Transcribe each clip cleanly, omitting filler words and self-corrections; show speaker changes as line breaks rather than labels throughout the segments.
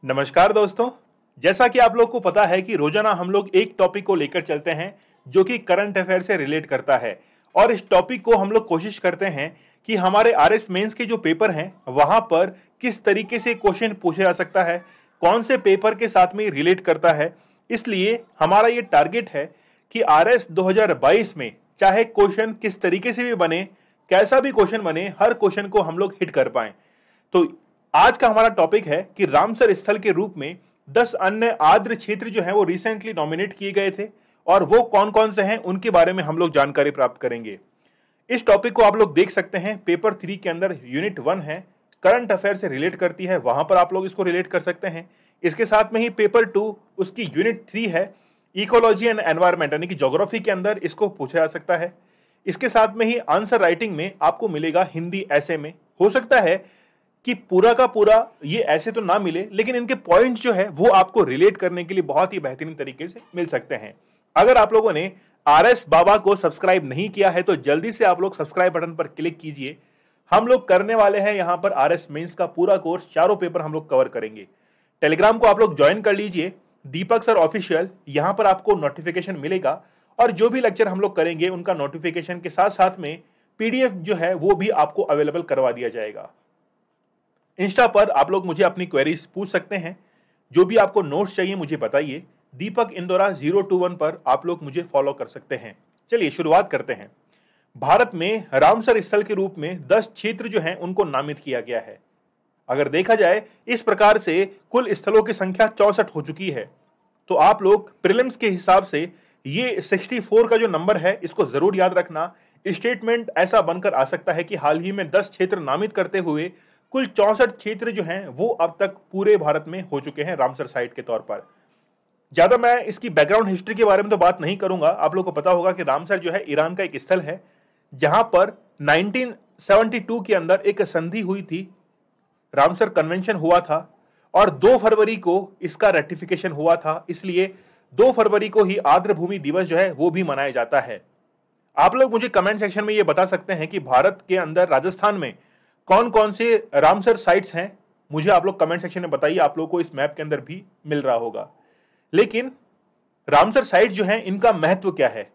नमस्कार दोस्तों। जैसा कि आप लोग को पता है कि रोजाना हम लोग एक टॉपिक को लेकर चलते हैं जो कि करंट अफेयर से रिलेट करता है और इस टॉपिक को हम लोग कोशिश करते हैं कि हमारे आरएस मेंस के जो पेपर हैं वहां पर किस तरीके से क्वेश्चन पूछा जा सकता है, कौन से पेपर के साथ में रिलेट करता है। इसलिए हमारा ये टारगेट है कि आरएस 2022 में चाहे क्वेश्चन किस तरीके से भी बने, कैसा भी क्वेश्चन बने, हर क्वेश्चन को हम लोग हिट कर पाए। तो आज का हमारा टॉपिक है कि रामसर स्थल के रूप में 10 अन्य आर्द्र क्षेत्र जो हैं वो रिसेंटली नॉमिनेट किए गए थे और वो कौन कौन से हैं उनके बारे में हम लोग जानकारी प्राप्त करेंगे। इस टॉपिक को आप लोग देख सकते हैं पेपर 3 के अंदर यूनिट 1 है, करंट अफेयर से रिलेट करती है, वहां पर आप लोग इसको रिलेट कर सकते हैं। इसके साथ में ही पेपर 2 उसकी यूनिट 3 है, इकोलॉजी एंड एनवायरमेंट यानी कि ज्योग्राफी के अंदर इसको पूछा जा सकता है। इसके साथ में ही आंसर राइटिंग में आपको मिलेगा हिंदी ऐसे में। हो सकता है कि पूरा का पूरा ये ऐसे तो ना मिले, लेकिन इनके पॉइंट्स जो है वो आपको रिलेट करने के लिए बहुत ही बेहतरीन तरीके से मिल सकते हैं। अगर आप लोगों ने आरएस बाबा को सब्सक्राइब नहीं किया है तो जल्दी से आप लोग सब्सक्राइब बटन पर क्लिक कीजिए। हम लोग करने वाले हैं यहाँ पर आरएस मेंस का पूरा कोर्स, चारों पेपर हम लोग कवर करेंगे। टेलीग्राम को आप लोग ज्वाइन कर लीजिए, दीपक सर ऑफिशियल, यहाँ पर आपको नोटिफिकेशन मिलेगा और जो भी लेक्चर हम लोग करेंगे उनका नोटिफिकेशन के साथ साथ में पीडीएफ जो है वो भी आपको अवेलेबल करवा दिया जाएगा। इंस्टा पर आप लोग मुझे अपनी क्वेरीज पूछ सकते हैं, जो भी आपको नोट्स चाहिए मुझे बताइए। दीपक इंदौरा 021 पर आप लोग मुझे फॉलो कर सकते हैं। चलिए शुरुआत करते हैं। भारत में रामसर स्थल के रूप में 10 क्षेत्र जो हैं उनको नामित किया गया है। अगर देखा जाए इस प्रकार से कुल स्थलों की संख्या 64 हो चुकी है, तो आप लोग प्रीलिम्स के हिसाब से ये 64 का जो नंबर है इसको जरूर याद रखना। स्टेटमेंट ऐसा बनकर आ सकता है कि हाल ही में 10 क्षेत्र नामित करते हुए कुल 64 क्षेत्र जो हैं वो अब तक पूरे भारत में हो चुके हैं रामसर साइट के तौर पर। ज्यादा मैं इसकी बैकग्राउंड हिस्ट्री के बारे में तो बात नहीं करूंगा। आप लोगों को पता होगा कि रामसर जो है ईरान का एक स्थल है जहां पर 1972 के अंदर एक संधि हुई थी, रामसर कन्वेंशन हुआ था और 2 फरवरी को इसका रेटिफिकेशन हुआ था। इसलिए 2 फरवरी को ही आर्द्र भूमि दिवस जो है वो भी मनाया जाता है। आप लोग मुझे कमेंट सेक्शन में ये बता सकते हैं कि भारत के अंदर राजस्थान में कौन कौन से रामसर साइट्स हैं। मुझे आप लोग कमेंट सेक्शन में बताइए, आप लोगों को इस मैप के अंदर भी मिल रहा होगा। लेकिन रामसर साइट जो है इनका महत्व क्या है,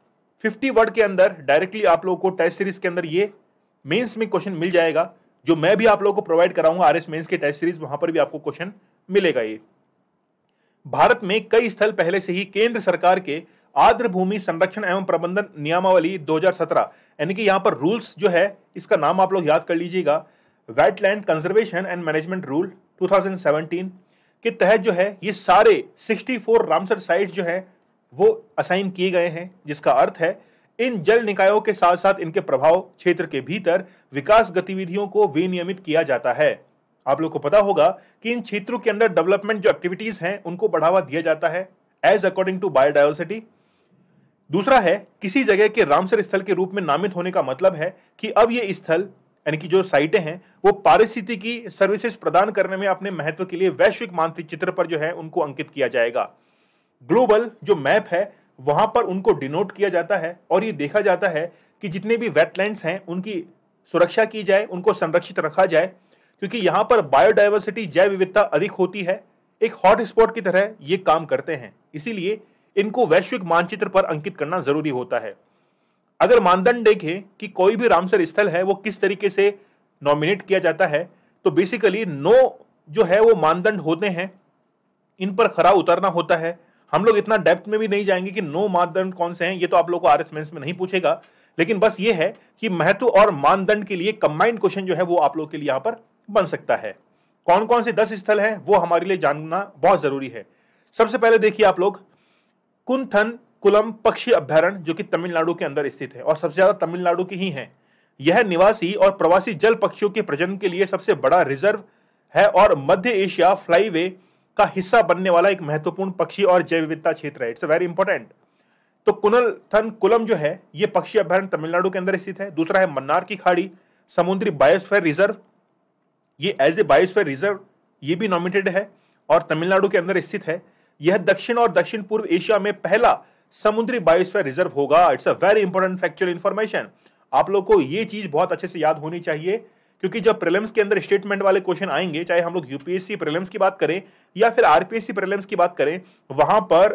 50 वर्ड के अंदर डायरेक्टली आप लोगों को टेस्ट सीरीज के अंदर ये मेंस में क्वेश्चन मिल जाएगा, जो मैं भी आप लोगों को प्रोवाइड कराऊंगा आरएस मेंस के टेस्ट सीरीज, वहां पर भी आपको क्वेश्चन मिलेगा। ये भारत में कई स्थल पहले से ही केंद्र सरकार के आर्द्र भूमि संरक्षण एवं प्रबंधन नियमावली 2017 यानी कि यहां पर रूल्स जो है, इसका नाम आप लोग याद कर लीजिएगा, wetland conservation and management rule 2017 के तहत जो है ये सारे 64 रामसर साइट्स जो है वो असाइन किए गए हैं, जिसका अर्थ है इन जल निकायों के साथ साथ इनके प्रभाव क्षेत्र के भीतर विकास गतिविधियों को विनियमित किया जाता है। आप लोग को पता होगा कि इन क्षेत्रों के अंदर डेवलपमेंट जो एक्टिविटीज हैं उनको बढ़ावा दिया जाता है एज अकॉर्डिंग टू बायोडायवर्सिटी। दूसरा है, किसी जगह के रामसर स्थल के रूप में नामित होने का मतलब है कि अब ये स्थल यानी कि जो साइटें हैं वो पारिस्थितिकी सर्विसेज प्रदान करने में अपने महत्व के लिए वैश्विक मानचित्र पर जो है उनको अंकित किया जाएगा। ग्लोबल जो मैप है वहां पर उनको डिनोट किया जाता है और ये देखा जाता है कि जितने भी वेटलैंड्स हैं उनकी सुरक्षा की जाए, उनको संरक्षित रखा जाए, क्योंकि यहाँ पर बायोडायवर्सिटी जैव विविधता अधिक होती है, एक हॉटस्पॉट की तरह ये काम करते हैं। इसीलिए इनको वैश्विक मानचित्र पर अंकित करना जरूरी होता है। अगर मानदंड देखें कि कोई भी रामसर स्थल है वो किस तरीके से नॉमिनेट किया जाता है, तो बेसिकली 9 जो है वो मानदंड होते हैं, इन पर खरा उतरना होता है। हम लोग इतना डेप्थ में भी नहीं जाएंगे कि 9 मानदंड कौन से हैं, ये तो आप लोगों को आरएस मेंस में नहीं पूछेगा, लेकिन बस ये है कि महत्व और मानदंड के लिए कंबाइंड क्वेश्चन जो है वो आप लोग के लिए यहाँ पर बन सकता है। कौन कौन से 10 स्थल हैं वो हमारे लिए जानना बहुत जरूरी है। सबसे पहले देखिए आप लोग, कुंथन कुलम पक्षी अभ्यारण्य जो कि तमिलनाडु के अंदर स्थित है और सबसे ज्यादा तमिलनाडु की ही है। यह निवासी और प्रवासी जल पक्षियों के प्रजनन के लिए सबसे बड़ा रिजर्व है और मध्य एशिया फ्लाईवे का हिस्सा बनने वाला एक महत्वपूर्ण पक्षी और जैव विविधता क्षेत्र है। It's very important. तो कुनलथन कुलम जो है ये पक्षी अभ्यारण्य तमिलनाडु के अंदर स्थित है। दूसरा है मन्नार की खाड़ी समुद्री बायोस्फीयर रिजर्व, ये एज ए बायोस्फीयर रिजर्व ये भी नॉमिनेटेड है और तमिलनाडु के अंदर स्थित है। यह दक्षिण और दक्षिण पूर्व एशिया में पहला समुद्री बायोस्फीयर रिजर्व होगा। It's a very important factual information. आप लोग को ये चीज बहुत अच्छे से याद होनी चाहिए क्योंकि जब प्रीलिम्स के अंदर स्टेटमेंट वाले क्वेश्चन आएंगे, चाहे हम लोग यूपीएससी प्रीलिम्स की बात करें या फिर आरपीएससी प्रीलिम्स की बात करें, वहां पर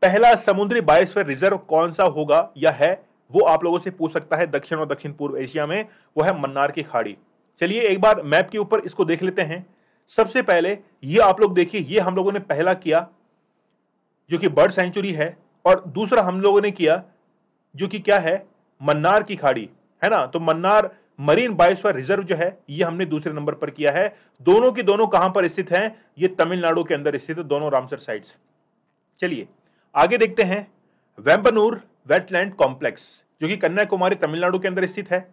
पहला समुद्री बायोस्फीयर रिजर्व कौन सा होगा या है, वो आप लोगों से पूछ सकता है दक्षिण और दक्षिण पूर्व एशिया में, वो है मन्नार की खाड़ी। चलिए एक बार मैप के ऊपर इसको देख लेते हैं। सबसे पहले ये आप लोग देखिए, ये हम लोगों ने पहला किया जो कि बर्ड सेंचुरी है, और दूसरा हम लोगों ने किया जो कि क्या है, मन्नार की खाड़ी, है ना। तो मन्नार मरीन बायोस्फीयर रिजर्व जो है ये हमने दूसरे नंबर पर किया है। दोनों की दोनों कहां पर स्थित हैं, ये तमिलनाडु के अंदर स्थित है, दोनों रामसर साइट्स। चलिए आगे देखते हैं। वेम्बनूर वेटलैंड कॉम्प्लेक्स जो कि कन्याकुमारी तमिलनाडु के अंदर स्थित है।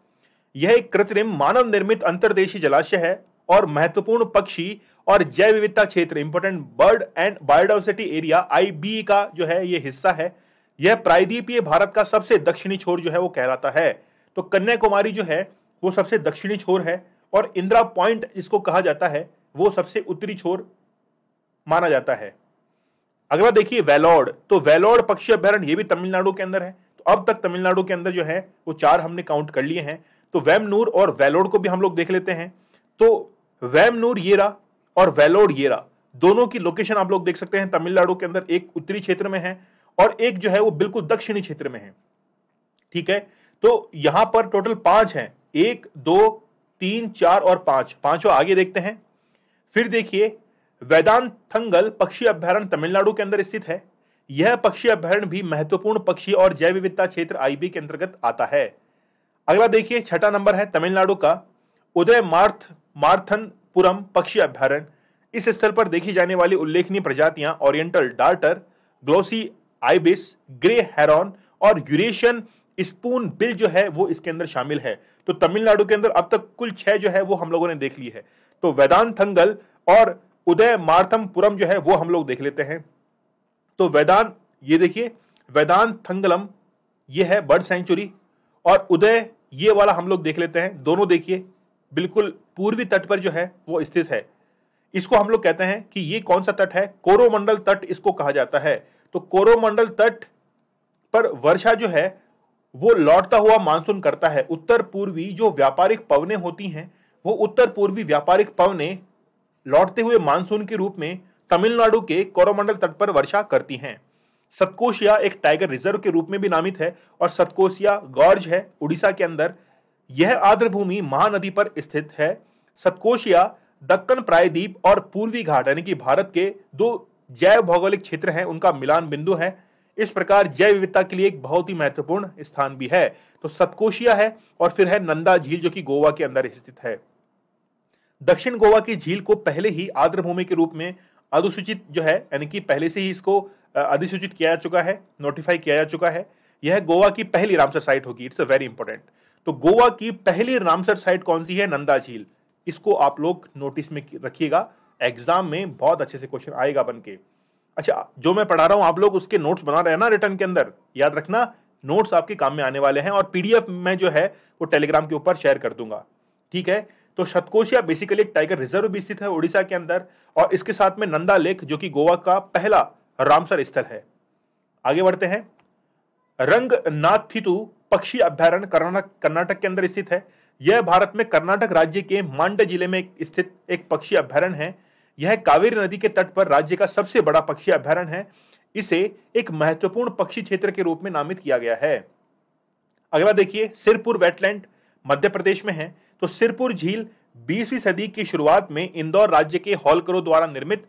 यह एक कृत्रिम मानव निर्मित अंतर्देशीय जलाशय है और महत्वपूर्ण पक्षी और जैव विविधता क्षेत्र, important bird and biodiversity area IB का जो है ये हिस्सा है। यह प्रायद्वीपीय भारत का सबसे दक्षिणी छोर जो है वो कहलाता है। तो कन्याकुमारी जो है वो सबसे दक्षिणी छोर है और इंदिरा पॉइंट इसको कहा जाता है, वो सबसे उत्तरी छोर माना जाता है। अगला देखिए वेलोड। तो वेलोड पक्षी अभ्यारण्य ये भी तमिलनाडु के अंदर है। तो अब तक तमिलनाडु के अंदर जो है वो 4 हमने काउंट कर लिए हैं। तो वेमनूर और वेलोड को भी हम लोग देख लेते हैं। तो वेमनूर येरा और वेलोड येरा दोनों की लोकेशन आप लोग देख सकते हैं तमिलनाडु के अंदर, एक उत्तरी क्षेत्र में है और एक जो है वो बिल्कुल दक्षिणी क्षेत्र में है। ठीक है, तो यहां पर टोटल 5 हैं, 1 2 3 4 और 5, पांचों आगे देखते हैं। फिर देखिए वेदांतथंगल पक्षी अभ्यारण्य तमिलनाडु के अंदर स्थित है। यह पक्षी अभ्यारण्य भी महत्वपूर्ण पक्षी और जैव विविधता क्षेत्र IB के अंतर्गत आता है। अगला देखिए 6ठा नंबर है तमिलनाडु का उदय मार्थनपुरम पक्षी अभ्यारण्य। इस स्थल पर देखी जाने वाली उल्लेखनीय प्रजातियां oriental darter, glossy ibis, grey heron और यूरेशियन स्पून बिल जो है वो इसके अंदर शामिल है। तो तमिलनाडु के अंदर अब तक कुल 6 जो है वो हम लोगों ने देख ली है। तो वेदांतथंगल और उदय मार्थमपुरम जो है वो हम लोग देख लेते हैं। तो ये देखिए वेदांतथंगलम ये है बर्ड सेंचुरी, और उदय ये वाला हम लोग देख लेते हैं। दोनों देखिए बिल्कुल पूर्वी तट पर जो है वो स्थित है। इसको हम लोग कहते हैं कि ये कौन सा तट है, कोरोमंडल तट इसको कहा जाता है। तो कोरोमंडल तट पर वर्षा जो है वो लौटता हुआ मानसून करता है। उत्तर पूर्वी जो व्यापारिक पवनें होती हैं वो उत्तर पूर्वी व्यापारिक पवनें लौटते हुए मानसून के रूप में तमिलनाडु के कोरोमंडल तट पर वर्षा करती हैं। सतकोशिया एक टाइगर रिजर्व के रूप में भी नामित है और सतकोशिया गॉर्ज है उड़ीसा के अंदर। यह आर्द्रभूमि महानदी पर स्थित है। सतकोशिया दक्कन प्रायद्वीप और पूर्वी घाट यानी कि भारत के 2 जैव भौगोलिक क्षेत्र हैं, उनका मिलान बिंदु है। इस प्रकार जैव विविधता के लिए एक बहुत ही महत्वपूर्ण स्थान भी है। तो सतकोशिया है और फिर है नंदा झील जो कि गोवा के अंदर स्थित है। दक्षिण गोवा की झील को पहले ही आर्द्रभूमि के रूप में अधिसूचित जो है, यानी कि पहले से ही इसको अधिसूचित किया जा चुका है, नोटिफाई किया जा चुका है। यह गोवा की पहली रामसर साइट होगी। It's a very important. तो गोवा की पहली रामसर साइट कौन सी है, नंदा झील। इसको आप लोग नोटिस में रखिएगा, एग्जाम में बहुत अच्छे से क्वेश्चन आएगा बन के। अच्छा, जो मैं पढ़ा रहा हूं आप लोग उसके नोट्स बना रहे हैं ना रिटर्न के अंदर, याद रखना नोट्स आपके काम में आने वाले हैं, और PDF में जो है वो टेलीग्राम के ऊपर शेयर कर दूंगा। ठीक है, तो सतकोशिया बेसिकली एक टाइगर रिजर्व भी स्थित है उड़ीसा के अंदर, और इसके साथ में नंदा लेक जो कि गोवा का पहला रामसर स्थल है। आगे बढ़ते हैं। रंगनाथितु पक्षी अभ्यारण्य कर्नाटक के अंदर स्थित है। यह भारत में कर्नाटक राज्य के मांड्य जिले में स्थित एक पक्षी अभ्यारण्य है। यह कावेरी नदी के तट पर राज्य का सबसे बड़ा पक्षी अभ्यारण्य है। इसे एक महत्वपूर्ण पक्षी क्षेत्र के रूप में नामित किया गया है। अगला देखिए सिरपुर वेटलैंड मध्य प्रदेश में है। तो सिरपुर झील 20वीं सदी की शुरुआत में इंदौर राज्य के होलकरों द्वारा निर्मित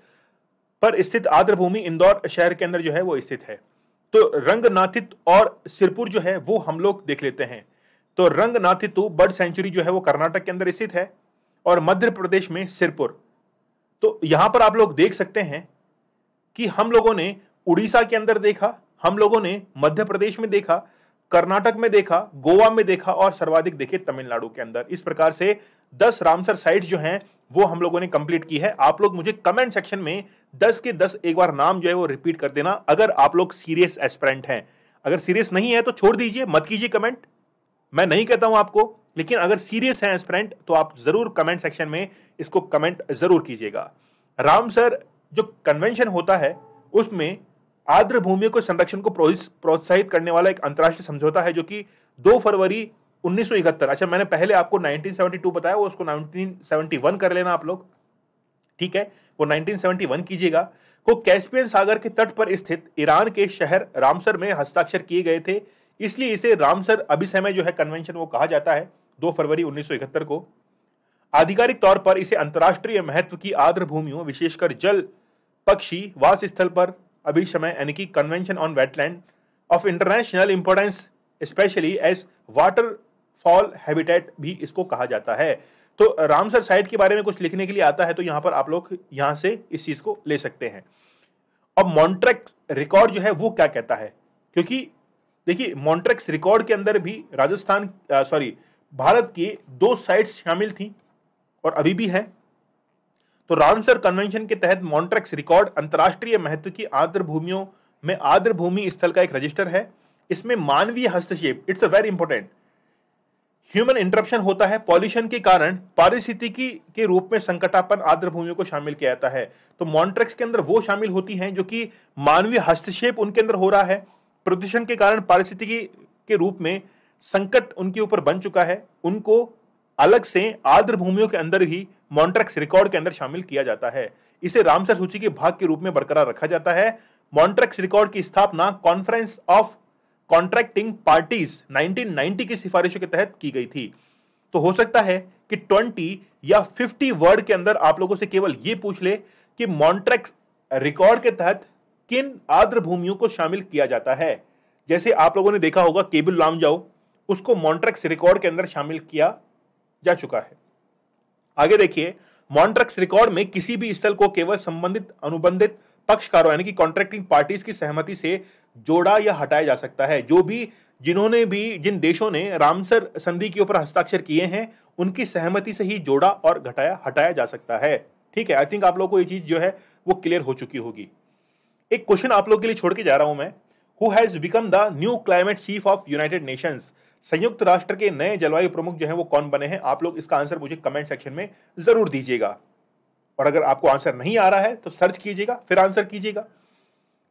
पर स्थित आर्द्रभूमि इंदौर शहर के अंदर जो है वो स्थित है। तो रंगनाथित और सिरपुर जो है वो हम लोग देख लेते हैं। तो रंगनाथितु बर्ड सेंचुरी जो है वो कर्नाटक के अंदर स्थित है और मध्य प्रदेश में सिरपुर। तो यहां पर आप लोग देख सकते हैं कि हम लोगों ने उड़ीसा के अंदर देखा, हम लोगों ने मध्य प्रदेश में देखा, कर्नाटक में देखा, गोवा में देखा और सर्वाधिक देखे तमिलनाडु के अंदर। इस प्रकार से 10 रामसर साइट्स जो हैं वो हम लोगों ने कंप्लीट की है। आप लोग मुझे कमेंट सेक्शन में 10 के 10 एक बार नाम जो है वो रिपीट कर देना, अगर आप लोग सीरियस एस्पिरेंट हैं। अगर सीरियस नहीं है तो छोड़ दीजिए, मत कीजिए कमेंट, मैं नहीं कहता हूं आपको, लेकिन अगर सीरियस है एस्पिरेंट तो आप जरूर कमेंट सेक्शन में इसको कमेंट जरूर कीजिएगा। रामसर जो कन्वेंशन होता है उसमें आर्द्र भूमियों के संरक्षण को प्रोत्साहित करने वाला एक अंतर्राष्ट्रीय समझौता है जो कि 2 फरवरी 1971। अच्छा, मैंने पहले आपको 1972 बताया, वो उसको 1971 कर लेना आप लोग, ठीक है, वो 1971 कीजिएगा। को कैस्पियन सागर के तट पर स्थित ईरान के शहर रामसर में हस्ताक्षर किए गए थे, इसलिए इसे रामसर अभिसमय जो है कन्वेंशन वो कहा जाता है 2 फरवरी 1971 को। आधिकारिक तौर पर इसे अंतर्राष्ट्रीय महत्व की आर्द्र भूमियों, विशेषकर जल पक्षी वास स्थल पर अभिसमय यानी कि convention on wetland of international importance specially as waterfowl habitat भी इसको कहा जाता है। तो रामसर साइट के बारे में कुछ लिखने के लिए आता है तो यहां पर आप लोग यहां से इस चीज को ले सकते हैं। अब मॉन्ट्रेक्स रिकॉर्ड जो है वो क्या कहता है, क्योंकि देखिए मॉन्ट्रेक्स रिकॉर्ड के अंदर भी राजस्थान भारत की 2 साइट्स शामिल थी और अभी भी है। तो रामसर कन्वेंशन के तहत मॉन्ट्रेक्स रिकॉर्ड अंतर्राष्ट्रीय महत्व की आर्द्र भूमियों में आर्द्र भूमि स्थल का एक रजिस्टर है। इसमें मानवीय हस्तक्षेप, it's a very important, human interruption होता है, पॉल्यूशन के कारण पारिस्थितिकी के रूप में संकटापन्न आर्द्र भूमियों को शामिल किया जाता है। तो मॉन्ट्रेक्स के अंदर वो शामिल होती हैं जो कि मानवीय हस्तक्षेप उनके अंदर हो रहा है, प्रदूषण के कारण पारिस्थितिकी के रूप में संकट उनके ऊपर बन चुका है, उनको अलग से आर्द्र भूमियों के अंदर ही मॉन्ट्रेक्स रिकॉर्ड के अंदर शामिल किया जाता है। इसे रामसर सूची के भाग के रूप में बरकरार रखा जाता है। मॉन्ट्रेक्स रिकॉर्ड की स्थापना कॉन्फ्रेंस ऑफ कॉन्ट्रैक्टिंग पार्टीज 1990 की सिफारिशों के तहत की गई थी। तो हो सकता है कि 20 या 50 वर्ड के अंदर आप लोगों से केवल यह पूछ ले कि मॉन्ट्रेक्स रिकॉर्ड के तहत किन आर्द्र भूमियों को शामिल किया जाता है। जैसे आप लोगों ने देखा होगा केबुल लामजाओ, उसको मॉन्ट्रेक्स रिकॉर्ड के अंदर शामिल किया जा चुका है। आगे देखिए, मॉन्ट्रेक्स रिकॉर्ड में किसी भी स्थल को केवल संबंधित अनुबंधित पक्षकारों यानी कि कॉन्ट्रैक्टिंग पार्टीज की सहमति से जोड़ा या हटाया जा सकता है। जिन देशों ने रामसर संधि के ऊपर हस्ताक्षर किए हैं उनकी सहमति से ही जोड़ा और हटाया जा सकता है। ठीक है, आई थिंक आप लोगों को ये चीज जो है वो क्लियर हो चुकी होगी। एक क्वेश्चन आप लोगों के लिए छोड़ के जा रहा हूं मैं, who has become the new climate chief of United Nations? संयुक्त राष्ट्र के नए जलवायु प्रमुख जो है वो कौन बने हैं? आप लोग इसका आंसर मुझे कमेंट सेक्शन में जरूर दीजिएगा, और अगर आपको आंसर नहीं आ रहा है तो सर्च कीजिएगा फिर आंसर कीजिएगा।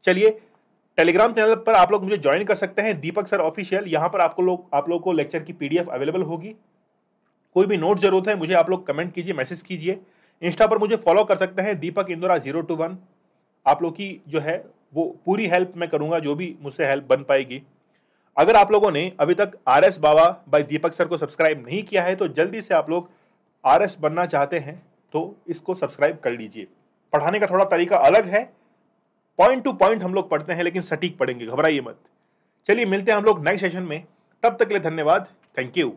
चलिए, टेलीग्राम चैनल पर आप लोग मुझे ज्वाइन कर सकते हैं, दीपक सर ऑफिशियल। यहां पर आप लोगों को लेक्चर की पीडीएफ अवेलेबल होगी। कोई भी नोट जरूरत है मुझे आप लोग कमेंट कीजिए, मैसेज कीजिए। इंस्टा पर मुझे फॉलो कर सकते हैं, दीपक इंदौरा 021। आप लोग की जो है वो पूरी हेल्प मैं करूंगा, जो भी मुझसे हेल्प बन पाएगी। अगर आप लोगों ने अभी तक RS बाबा बाय दीपक सर को सब्सक्राइब नहीं किया है तो जल्दी से आप लोग RS बनना चाहते हैं तो इसको सब्सक्राइब कर लीजिए। पढ़ाने का थोड़ा तरीका अलग है, पॉइंट टू पॉइंट हम लोग पढ़ते हैं लेकिन सटीक पढ़ेंगे, घबराइए मत। चलिए मिलते हैं हम लोग नेक्स्ट सेशन में, तब तक के लिए धन्यवाद, थैंक यू।